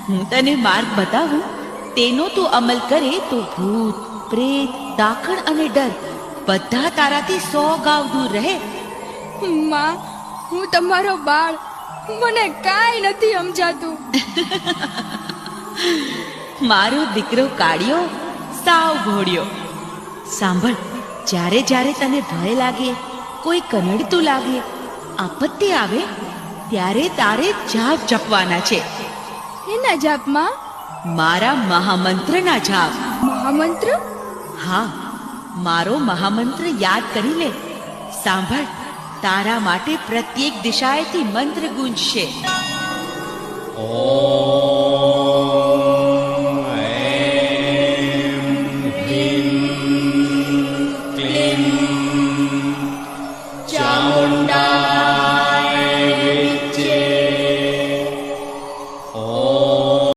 હું તને માર્ગ બતાવું, તેનો તું અમલ કરે તો ભૂત, પ્રેત, દાખણ અને ડર બધા તારાથી 100 ગાવ દૂર રહે. માં, હું તમારો બાળ, મને કાંઈ નથી સમજાતું. મારો દીકરો કાળિયો સાવ ભોળ્યો. સાંભળ, જ્યારે જ્યારે તને ભય લાગે, કોઈ કનડતું લાગે, આપત્તિ આવે, ત્યારે તારે જાપ જપવાના છે. એના જાપમાં? મારા મહામંત્રના જાપ. મહામંત્ર? હા, મારો મહામંત્ર યાદ કરી લે. સાંભળ, તારા માટે પ્રત્યેક દિશાએથી મંત્ર ગુંજશે. ઓમ